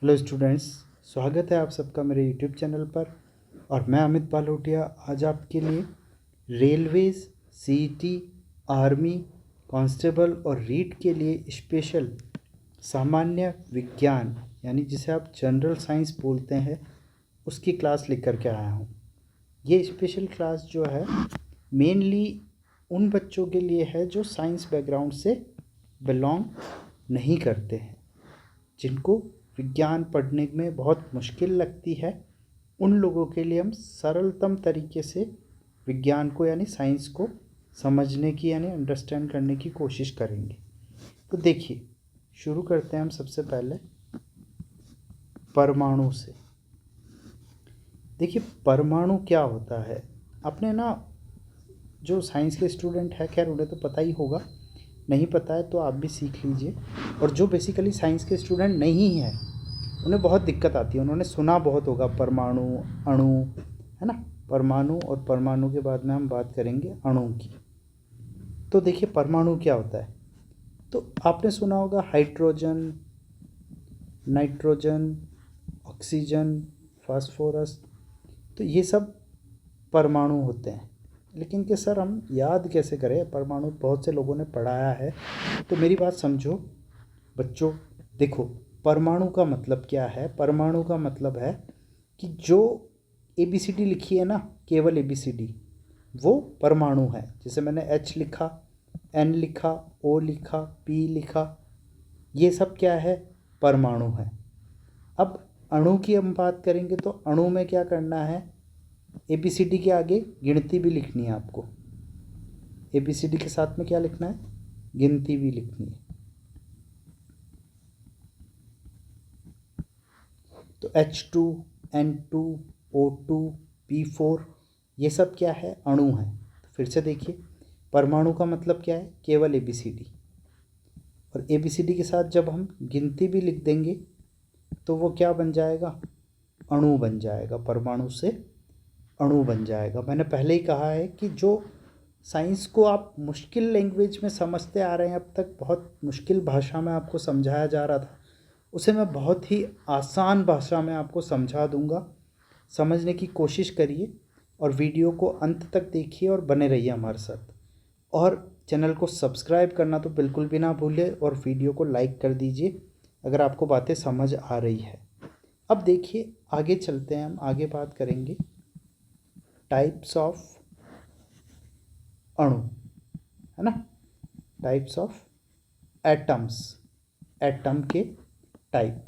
Hello students, स्वागत है आप सबका मेरे यूट्यूब चैनल पर। और मैं अमित बालोटिया आज आपके लिए रेलवेज़, सीईटी, आर्मी, कांस्टेबल और रीट के लिए स्पेशल सामान्य विज्ञान यानी जिसे आप जनरल साइंस बोलते हैं उसकी क्लास लेकर के आया हूँ। ये स्पेशल क्लास जो है मेनली उन बच्चों के लिए है जो साइंस बैकग्राउंड से बिलोंग नहीं करते हैं, जिनको विज्ञान पढ़ने में बहुत मुश्किल लगती है। उन लोगों के लिए हम सरलतम तरीके से विज्ञान को यानी साइंस को समझने की यानी अंडरस्टैंड करने की कोशिश करेंगे। तो देखिए, शुरू करते हैं हम सबसे पहले परमाणु से। देखिए, परमाणु क्या होता है, अपने ना जो साइंस के स्टूडेंट है, खैर उन्हें तो पता ही होगा, नहीं पता है तो आप भी सीख लीजिए। और जो बेसिकली साइंस के स्टूडेंट नहीं हैं उन्हें बहुत दिक्कत आती है, उन्होंने सुना बहुत होगा परमाणु, अणु, है ना। परमाणु और परमाणु के बाद में हम बात करेंगे अणु की। तो देखिए, परमाणु क्या होता है, तो आपने सुना होगा हाइड्रोजन, नाइट्रोजन, ऑक्सीजन, फास्फोरस, तो ये सब परमाणु होते हैं। लेकिन कि सर हम याद कैसे करें, परमाणु बहुत से लोगों ने पढ़ाया है। तो मेरी बात समझो बच्चों, देखो परमाणु का मतलब क्या है। परमाणु का मतलब है कि जो ABCD लिखी है ना, केवल ABCD, वो परमाणु है। जैसे मैंने H लिखा, N लिखा, O लिखा, P लिखा, ये सब क्या है, परमाणु है। अब अणु की हम बात करेंगे तो अणु में क्या करना है, ABCD के आगे गिनती भी लिखनी है आपको। ABCD के साथ में क्या लिखना है, गिनती भी लिखनी है। तो H2, N2, O2, P4, ये सब क्या है, अणु है। तो फिर से देखिए, परमाणु का मतलब क्या है, केवल ABCD। और ABCD के साथ जब हम गिनती भी लिख देंगे तो वो क्या बन जाएगा, अणु बन जाएगा। परमाणु से अणु बन जाएगा। मैंने पहले ही कहा है कि जो साइंस को आप मुश्किल लैंग्वेज में समझते आ रहे हैं, अब तक बहुत मुश्किल भाषा में आपको समझाया जा रहा था, उसे मैं बहुत ही आसान भाषा में आपको समझा दूंगा। समझने की कोशिश करिए और वीडियो को अंत तक देखिए और बने रहिए हमारे साथ। और चैनल को सब्सक्राइब करना तो बिल्कुल भी ना भूलिए और वीडियो को लाइक कर दीजिए अगर आपको बातें समझ आ रही है। अब देखिए, आगे चलते हैं, हम आगे बात करेंगे टाइप्स ऑफ अणु, है ना, टाइप्स ऑफ एटम्स, एटम के टाइप।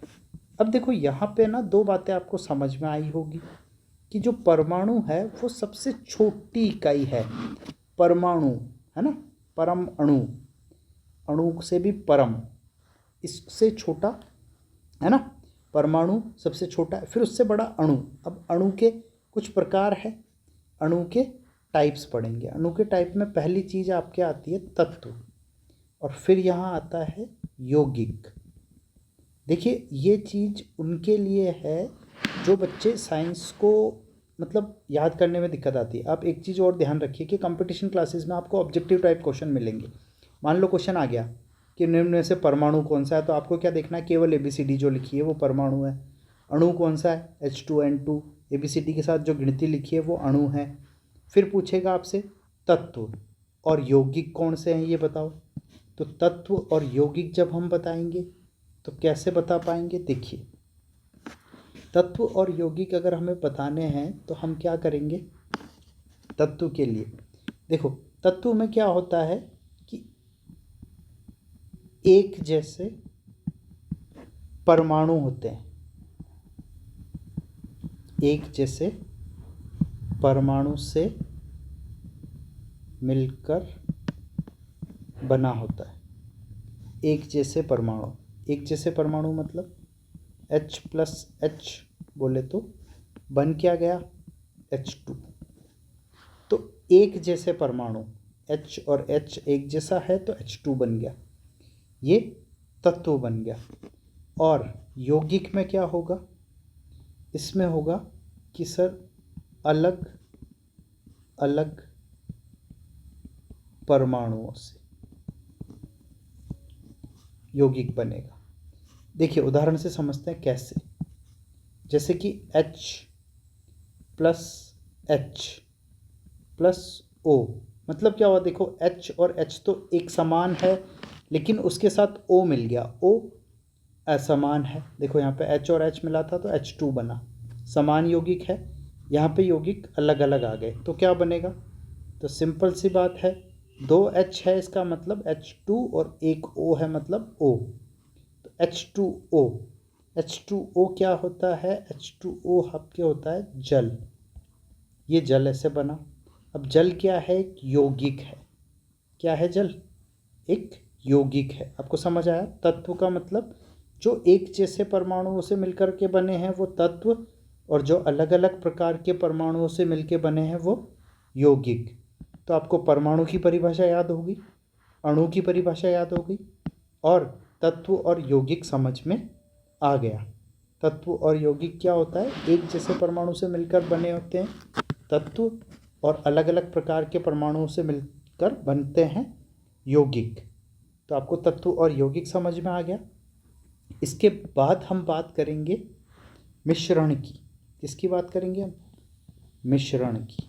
अब देखो यहाँ पे ना दो बातें आपको समझ में आई होगी कि जो परमाणु है वो सबसे छोटी इकाई है। परमाणु, है ना, परम अणु, अणु से भी परम, इससे छोटा, है ना। परमाणु सबसे छोटा है, फिर उससे बड़ा अणु। अब अणु के कुछ प्रकार है, अणु के टाइप्स पढ़ेंगे। अणु के टाइप में पहली चीज़ आपके आती है तत्व, और फिर यहाँ आता है यौगिक। देखिए, ये चीज़ उनके लिए है जो बच्चे साइंस को मतलब याद करने में दिक्कत आती है। आप एक चीज़ और ध्यान रखिए कि कंपटीशन क्लासेस में आपको ऑब्जेक्टिव टाइप क्वेश्चन मिलेंगे। मान लो क्वेश्चन आ गया कि निम्न में से परमाणु कौन सा है, तो आपको क्या देखना है, केवल ABCD जो लिखी है वो परमाणु है। अणु कौन सा है, H2N2, ABCD के साथ जो गिनती लिखी है वो अणु है। फिर पूछेगा आपसे तत्व और यौगिक कौन से हैं ये बताओ। तो तत्व और यौगिक जब हम बताएंगे तो कैसे बता पाएंगे, देखिए तत्व और यौगिक अगर हमें बताने हैं तो हम क्या करेंगे। तत्व के लिए देखो, तत्व में क्या होता है कि एक जैसे परमाणु होते हैं, एक जैसे परमाणु से मिलकर बना होता है। एक जैसे परमाणु, एक जैसे परमाणु मतलब H+H बोले तो बन क्या गया, H2। तो एक जैसे परमाणु, H और H एक जैसा है तो H2 बन गया, ये तत्व बन गया। और यौगिक में क्या होगा, इसमें होगा कि सर अलग अलग परमाणुओं से यौगिक बनेगा। देखिए उदाहरण से समझते हैं कैसे। जैसे कि H plus H plus O, मतलब क्या हुआ, देखो H और H तो एक समान है, लेकिन उसके साथ O मिल गया, O असमान है। देखो यहाँ पे H और H मिला था तो H2 बना, समान यौगिक है। यहाँ पे यौगिक अलग अलग आ गए तो क्या बनेगा, तो सिंपल सी बात है, 2H है इसका मतलब H2 और एक O है मतलब O, तो H2O। H2O क्या होता है, H2O आपके होता है जल, ये जल ऐसे बना। अब जल क्या है, एक यौगिक है। क्या है जल, एक यौगिक है। आपको समझ आया, तत्व का मतलब जो एक जैसे परमाणुओं से मिलकर के बने हैं वो तत्व, और जो अलग अलग प्रकार के परमाणुओं से मिलके बने हैं वो यौगिक। तो आपको परमाणु की परिभाषा याद होगी, अणु की परिभाषा याद होगी, और तत्व और यौगिक समझ में आ गया। तत्व और यौगिक क्या होता है, एक जैसे परमाणु से मिलकर बने होते हैं तत्व, और अलग अलग प्रकार के परमाणुओं से मिलकर बनते हैं यौगिक। तो आपको तत्व और यौगिक समझ में आ गया। इसके बाद हम बात करेंगे मिश्रण की। किसकी बात करेंगे हम, मिश्रण की।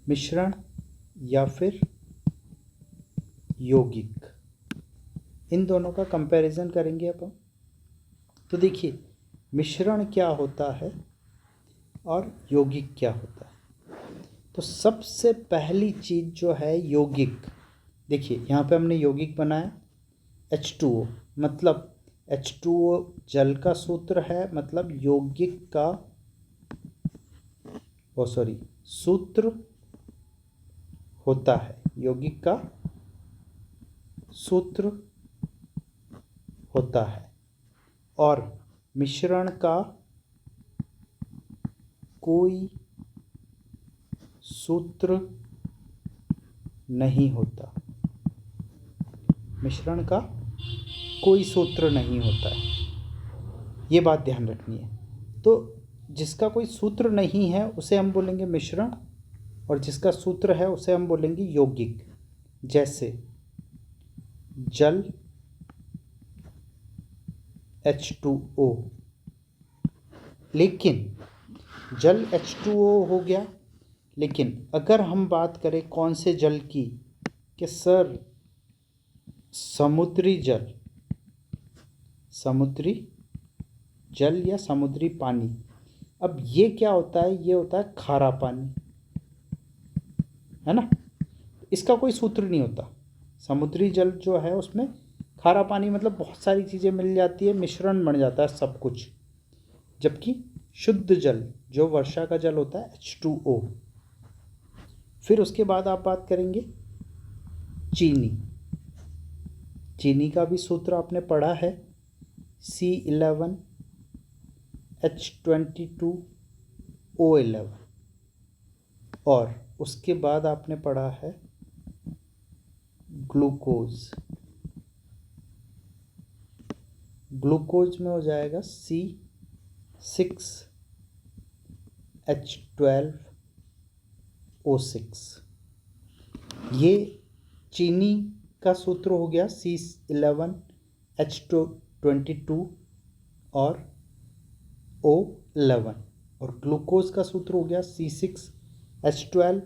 मिश्रण या फिर यौगिक, इन दोनों का कंपैरिजन करेंगे अपन। तो देखिए मिश्रण क्या होता है और यौगिक क्या होता है। तो सबसे पहली चीज़ जो है यौगिक, देखिए यहाँ पे हमने यौगिक बनाया H2O, मतलब H2O जल का सूत्र है, मतलब यौगिक का सूत्र होता है, यौगिक का सूत्र होता है। और मिश्रण का कोई सूत्र नहीं होता, मिश्रण का कोई सूत्र नहीं होता है, ये बात ध्यान रखनी है। तो जिसका कोई सूत्र नहीं है उसे हम बोलेंगे मिश्रण, और जिसका सूत्र है उसे हम बोलेंगे यौगिक। जैसे जल H2O, लेकिन जल H2O हो गया, लेकिन अगर हम बात करें कौन से जल की, कि सर समुद्री जल, समुद्री जल या समुद्री पानी, अब ये क्या होता है, ये होता है खारा पानी, है ना। इसका कोई सूत्र नहीं होता, समुद्री जल जो है उसमें खारा पानी मतलब बहुत सारी चीज़ें मिल जाती है, मिश्रण बन जाता है सब कुछ। जबकि शुद्ध जल जो वर्षा का जल होता है H2O। फिर उसके बाद आप बात करेंगे चीनी। चीनी का भी सूत्र आपने पढ़ा है, C11H22O11। और उसके बाद आपने पढ़ा है ग्लूकोज। ग्लूकोज में हो जाएगा C6H12O6। ये चीनी का सूत्र हो गया C11H22 और O11, और ग्लूकोज का सूत्र हो गया C6H12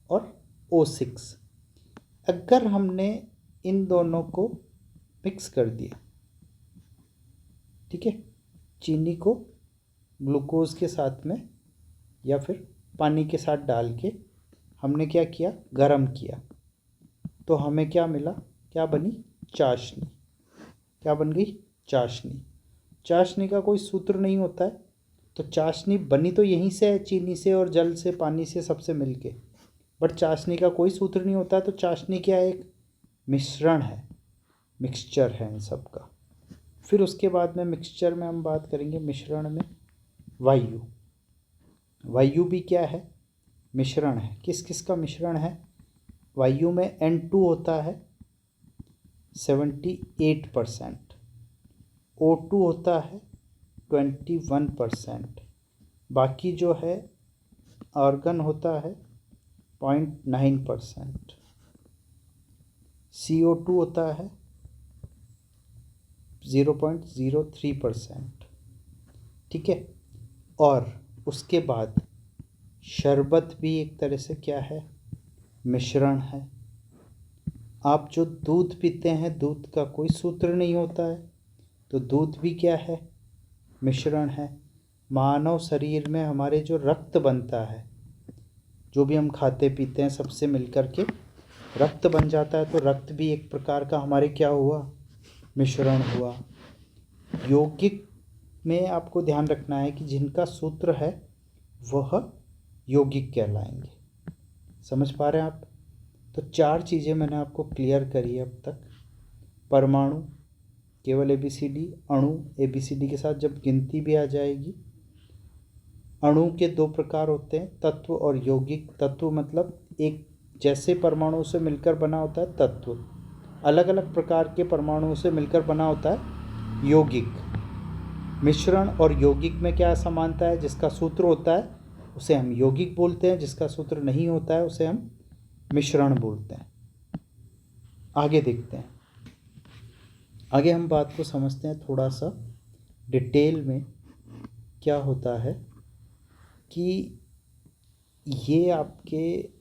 और O6। अगर हमने इन दोनों को मिक्स कर दिया, ठीक है, चीनी को ग्लूकोज के साथ में या फिर पानी के साथ डाल के हमने क्या किया, गरम किया, तो हमें क्या मिला, क्या बनी, चाशनी। क्या बन गई, चाशनी। चाशनी का कोई सूत्र नहीं होता है, तो चाशनी बनी तो यहीं से है, चीनी से और जल से, पानी से, सबसे मिलके, बट चाशनी का कोई सूत्र नहीं होता है। तो चाशनी क्या है, एक मिश्रण है, मिक्सचर है इन सब का। फिर उसके बाद में मिक्सचर में हम बात करेंगे मिश्रण में वायु। वायु भी क्या है, मिश्रण है। किस किस का मिश्रण है, वायु में N2 होता है 78%, O2 होता है 21%, बाकी जो है आर्गन होता है 0.9%, CO2 होता है 0.03%, ठीक है। और उसके बाद शरबत भी एक तरह से क्या है, मिश्रण है। आप जो दूध पीते हैं, दूध का कोई सूत्र नहीं होता है, तो दूध भी क्या है, मिश्रण है। मानव शरीर में हमारे जो रक्त बनता है, जो भी हम खाते पीते हैं सबसे मिलकर के रक्त बन जाता है, तो रक्त भी एक प्रकार का हमारे क्या हुआ, मिश्रण हुआ। यौगिक में आपको ध्यान रखना है कि जिनका सूत्र है वह यौगिक कहलाएंगे। समझ पा रहे हैं आप? तो 4 चीज़ें मैंने आपको क्लियर करी है अब तक। परमाणु केवल ABCD, अणु ABCD के साथ जब गिनती भी आ जाएगी। अणु के 2 प्रकार होते हैं, तत्व और यौगिक। तत्व मतलब एक जैसे परमाणुओं से मिलकर बना होता है तत्व, अलग अलग प्रकार के परमाणुओं से मिलकर बना होता है यौगिक। मिश्रण और यौगिक में क्या समानता है, जिसका सूत्र होता है उसे हम यौगिक बोलते हैं, जिसका सूत्र नहीं होता है उसे हम मिश्रण बोलते हैं। आगे देखते हैं, आगे हम बात को समझते हैं थोड़ा सा डिटेल में। क्या होता है कि ये आपके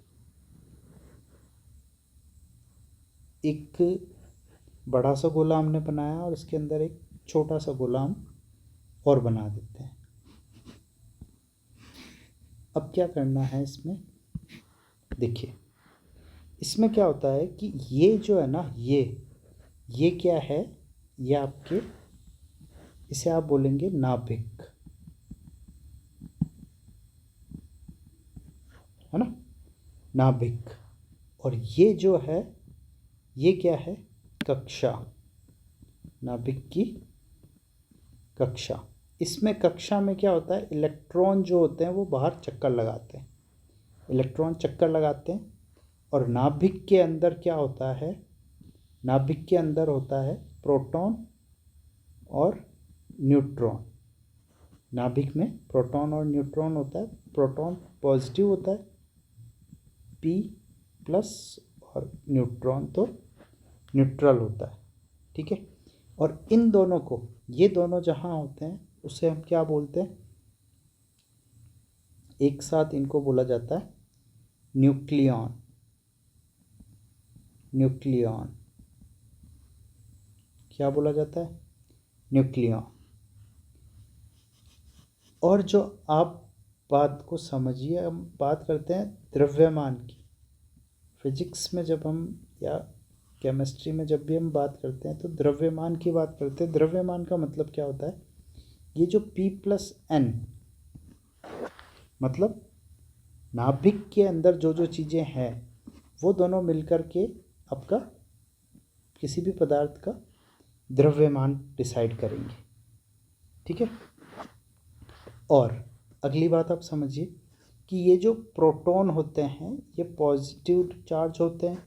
एक बड़ा सा गोला हमने बनाया और इसके अंदर एक छोटा सा गोला हम और बना देते हैं। अब क्या करना है इसमें, देखिए इसमें क्या होता है कि ये जो है ना, ये क्या है, ये आपके, इसे आप बोलेंगे नाभिक, है ना, नाभिक। और ये जो है, ये क्या है, कक्षा, नाभिक की कक्षा। इसमें कक्षा में क्या होता है, इलेक्ट्रॉन जो होते हैं वो बाहर चक्कर लगाते हैं, इलेक्ट्रॉन चक्कर लगाते हैं। और नाभिक के अंदर क्या होता है, नाभिक के अंदर होता है प्रोटॉन और न्यूट्रॉन। नाभिक में प्रोटॉन और न्यूट्रॉन होता है। प्रोटॉन पॉजिटिव होता है P+ और न्यूट्रॉन तो न्यूट्रल होता है, ठीक है। और इन दोनों को, ये दोनों जहाँ होते हैं उसे हम क्या बोलते हैं, एक साथ इनको बोला जाता है न्यूक्लियॉन। न्यूक्लियॉन क्या बोला जाता है, न्यूक्लियॉन। और जो आप बात को समझिए, हम बात करते हैं द्रव्यमान की। फिजिक्स में जब हम, या केमिस्ट्री में जब भी हम बात करते हैं तो द्रव्यमान की बात करते हैं। द्रव्यमान का मतलब क्या होता है, ये जो P+N, मतलब नाभिक के अंदर जो जो चीज़ें हैं वो दोनों मिलकर के आपका किसी भी पदार्थ का द्रव्यमान डिसाइड करेंगे, ठीक है। और अगली बात आप समझिए कि ये जो प्रोटॉन होते हैं ये पॉजिटिव चार्ज होते हैं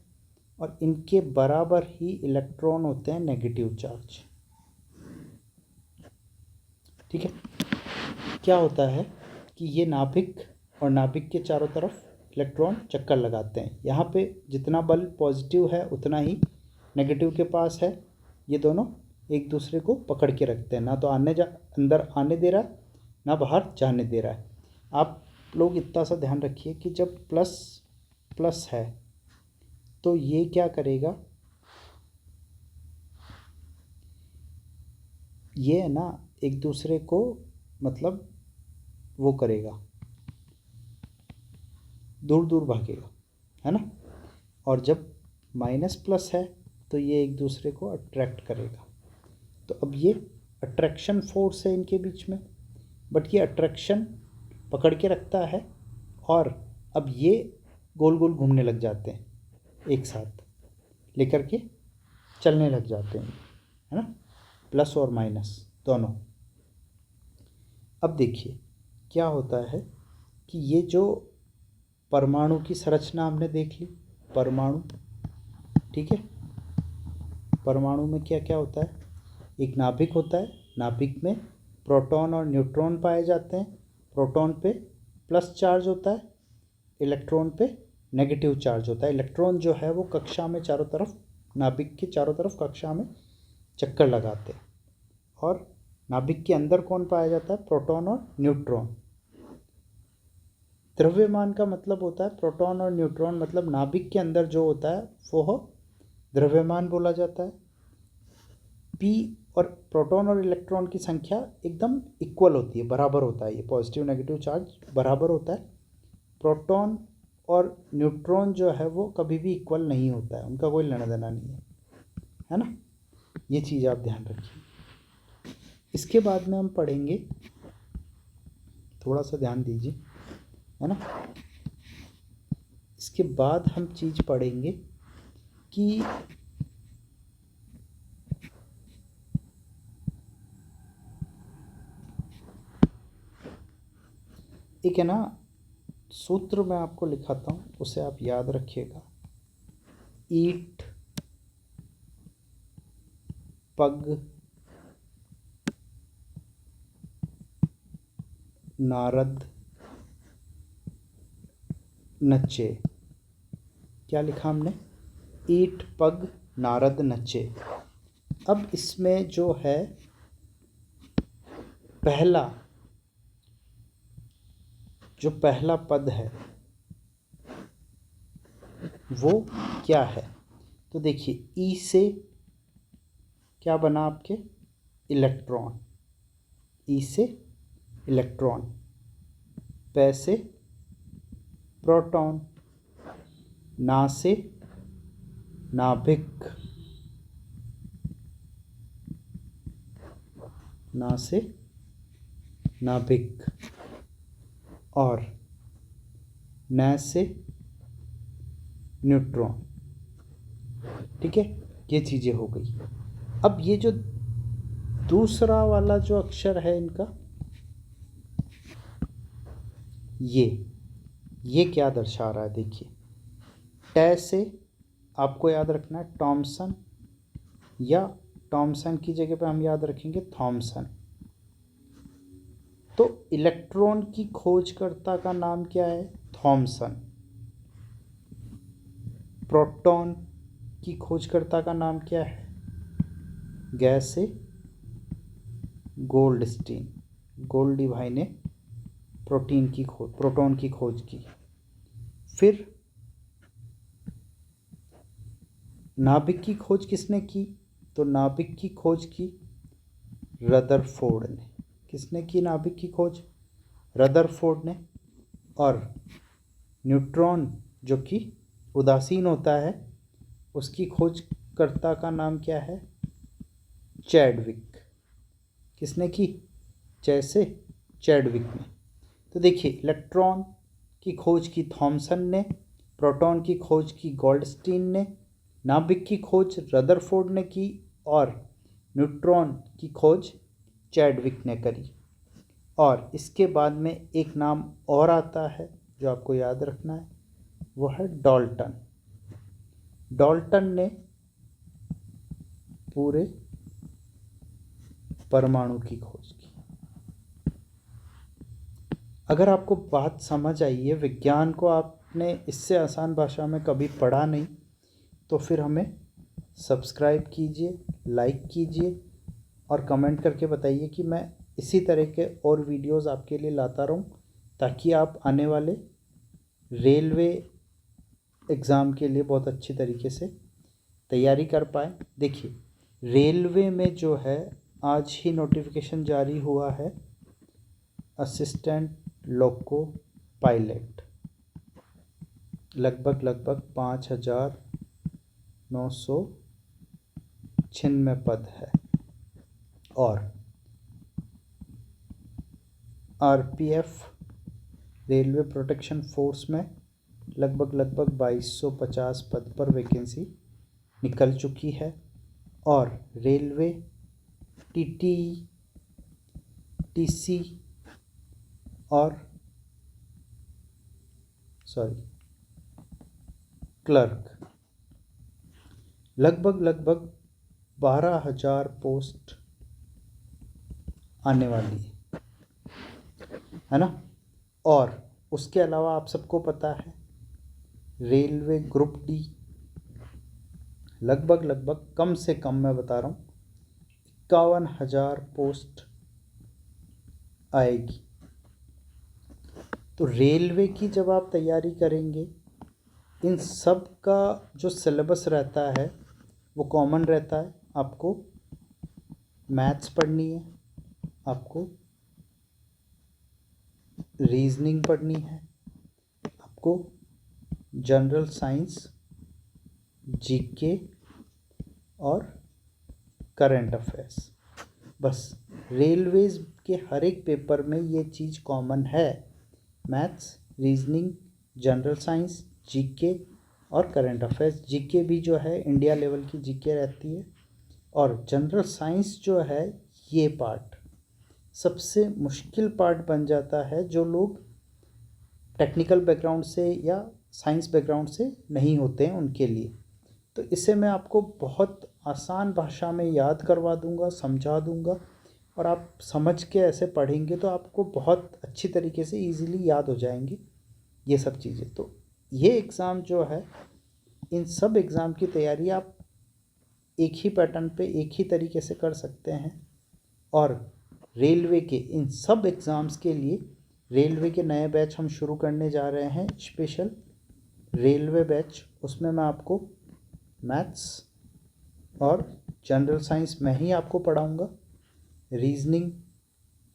और इनके बराबर ही इलेक्ट्रॉन होते हैं नेगेटिव चार्ज, ठीक है। क्या होता है कि ये नाभिक और नाभिक के चारों तरफ इलेक्ट्रॉन चक्कर लगाते हैं। यहाँ पे जितना बल पॉजिटिव है उतना ही नेगेटिव के पास है। ये दोनों एक दूसरे को पकड़ के रखते हैं, ना तो अंदर आने दे रहा है, ना बाहर जाने दे रहा है। आप लोग इतना सा ध्यान रखिए कि जब प्लस प्लस है तो ये क्या करेगा, ये है ना एक दूसरे को मतलब वो करेगा, दूर दूर भागेगा, है ना। और जब -+ है तो ये एक दूसरे को अट्रैक्ट करेगा। तो अब ये अट्रैक्शन फोर्स है इनके बीच में, बट ये अट्रैक्शन पकड़ के रखता है और अब ये गोल गोल घूमने लग जाते हैं, एक साथ लेकर के चलने लग जाते हैं, है ना, प्लस और माइनस दोनों। अब देखिए क्या होता है कि ये जो परमाणु की संरचना हमने देख ली, परमाणु, ठीक है। परमाणु में क्या क्या होता है, एक नाभिक होता है, नाभिक में प्रोटॉन और न्यूट्रॉन पाए जाते हैं। प्रोटॉन पे प्लस चार्ज होता है, इलेक्ट्रॉन पे नेगेटिव चार्ज होता है। इलेक्ट्रॉन जो है वो कक्षा में चारों तरफ नाभिक के चारों तरफ कक्षा में चक्कर लगाते हैं। और नाभिक के अंदर कौन पाया जाता है? प्रोटॉन और न्यूट्रॉन। द्रव्यमान का मतलब होता है प्रोटॉन और न्यूट्रॉन, मतलब नाभिक के अंदर जो होता है वो द्रव्यमान बोला जाता है। पी और प्रोटॉन और इलेक्ट्रॉन की संख्या एकदम इक्वल होती है, बराबर होता है। ये पॉजिटिव नेगेटिव चार्ज बराबर होता है। प्रोटॉन और न्यूट्रॉन जो है वो कभी भी इक्वल नहीं होता है, उनका कोई लेना देना नहीं है ना। ये चीज़ आप ध्यान रखिए। इसके बाद में हम पढ़ेंगे, थोड़ा सा ध्यान दीजिए, है ना। इसके बाद हम चीज़ पढ़ेंगे कि एक है ना सूत्र मैं आपको लिखाता हूँ, उसे आप याद रखिएगा। ईट पग नारद नचे। क्या लिखा हमने? ईट पग नारद नचे। अब इसमें जो है पहला पद है वो क्या है? तो देखिए, ई से क्या बना आपके? इलेक्ट्रॉन। ई से इलेक्ट्रॉन, पै से प्रोटॉन, ना से नाभिक, ना से नाभिक, और न से न्यूट्रॉन। ठीक है, ये चीज़ें हो गई। अब ये जो दूसरा वाला जो अक्षर है इनका, ये क्या दर्शा रहा है? देखिए, टै से आपको याद रखना है टॉमसन, या टॉमसन की जगह पे हम याद रखेंगे थॉमसन। तो इलेक्ट्रॉन की खोजकर्ता का नाम क्या है? थॉमसन। प्रोटॉन की खोजकर्ता का नाम क्या है? गैस से गोल्डस्टीन। गोल्डी भाई ने प्रोटॉन की खोज की। फिर नाभिक की खोज किसने की? तो नाभिक की खोज की रदरफोर्ड ने। किसने की नाभिक की खोज? रदरफोर्ड ने। और न्यूट्रॉन जो कि उदासीन होता है, उसकी खोजकर्ता का नाम क्या है? चैडविक। किसने की? जैसे चैडविक ने। तो देखिए, इलेक्ट्रॉन की खोज की थॉमसन ने, प्रोटॉन की खोज की गोल्डस्टीन ने, नाभिक की खोज रदरफोर्ड ने की, और न्यूट्रॉन की खोज चैडविक ने करी। और इसके बाद में एक नाम और आता है जो आपको याद रखना है, वो है डाल्टन। डाल्टन ने पूरे परमाणु की खोज की। अगर आपको बात समझ आई है, विज्ञान को आपने इससे आसान भाषा में कभी पढ़ा नहीं, तो फिर हमें सब्सक्राइब कीजिए, लाइक कीजिए और कमेंट करके बताइए कि मैं इसी तरह के और वीडियोस आपके लिए लाता रहूं, ताकि आप आने वाले रेलवे एग्ज़ाम के लिए बहुत अच्छी तरीके से तैयारी कर पाएँ। देखिए, रेलवे में जो है आज ही नोटिफिकेशन जारी हुआ है, असिस्टेंट लोको पायलट। लगभग 5,996 पद है। और आरपीएफ रेलवे प्रोटेक्शन फोर्स में लगभग 2250 पद पर वैकेंसी निकल चुकी है। और रेलवे टीटी, टीसी और क्लर्क, लगभग 12,000 पोस्ट आने वाली है ना। और उसके अलावा आप सबको पता है रेलवे ग्रुप डी, लगभग कम से कम मैं बता रहा हूँ 51,000 पोस्ट आएगी। तो रेलवे की जब आप तैयारी करेंगे, इन सब का जो सिलेबस रहता है वो कॉमन रहता है। आपको मैथ्स पढ़नी है, आपको रीजनिंग पढ़नी है, आपको जनरल साइंस, जीके और करंट अफेयर्स। बस रेलवेज के हर एक पेपर में ये चीज़ कॉमन है, maths, reasoning, general science, GK और करंट अफेयर्स। जीके भी जो है इंडिया लेवल की जीके रहती है, और जनरल साइंस जो है ये पार्ट सबसे मुश्किल पार्ट बन जाता है जो लोग टेक्निकल बैकग्राउंड से या साइंस बैकग्राउंड से नहीं होते हैं उनके लिए। तो इसे मैं आपको बहुत आसान भाषा में याद करवा दूंगा, समझा दूंगा, और आप समझ के ऐसे पढ़ेंगे तो आपको बहुत अच्छी तरीके से इजीली याद हो जाएंगी ये सब चीज़ें। तो ये एग्ज़ाम जो है, इन सब एग्ज़ाम की तैयारी आप एक ही पैटर्न पे एक ही तरीके से कर सकते हैं। और रेलवे के इन सब एग्ज़ाम्स के लिए रेलवे के नए बैच हम शुरू करने जा रहे हैं, स्पेशल रेलवे बैच। उसमें मैं आपको मैथ्स और जनरल साइंस में ही आपको पढ़ाऊँगा। रीजनिंग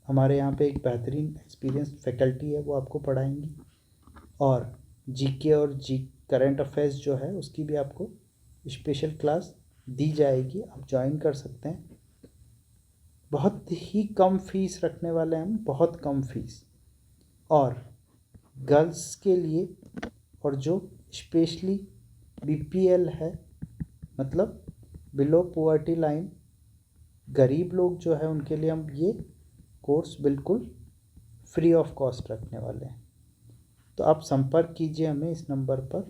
हमारे यहाँ पे एक बेहतरीन एक्सपीरियंस फैकल्टी है, वो आपको पढ़ाएंगी। और जीके और करंट अफेयर्स जो है उसकी भी आपको स्पेशल क्लास दी जाएगी, आप ज्वाइन कर सकते हैं। बहुत ही कम फीस रखने वाले हैं हम, बहुत कम फीस। और गर्ल्स के लिए, और जो स्पेशली बीपीएल है, मतलब बिलो पॉवर्टी लाइन, गरीब लोग जो है उनके लिए हम ये कोर्स बिल्कुल फ्री ऑफ कॉस्ट रखने वाले हैं। तो आप संपर्क कीजिए हमें इस नंबर पर।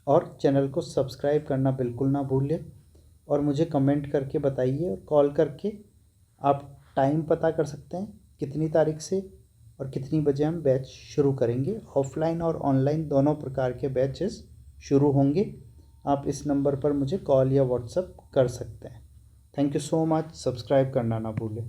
और चैनल को सब्सक्राइब करना बिल्कुल ना भूलें, और मुझे कमेंट करके बताइए, और कॉल करके आप टाइम पता कर सकते हैं कितनी तारीख से और कितनी बजे हम बैच शुरू करेंगे। ऑफलाइन और ऑनलाइन दोनों प्रकार के बैचेस शुरू होंगे। आप इस नंबर पर मुझे कॉल या व्हाट्सएप कर सकते हैं। Thank you so much. Subscribe करना ना भूलें।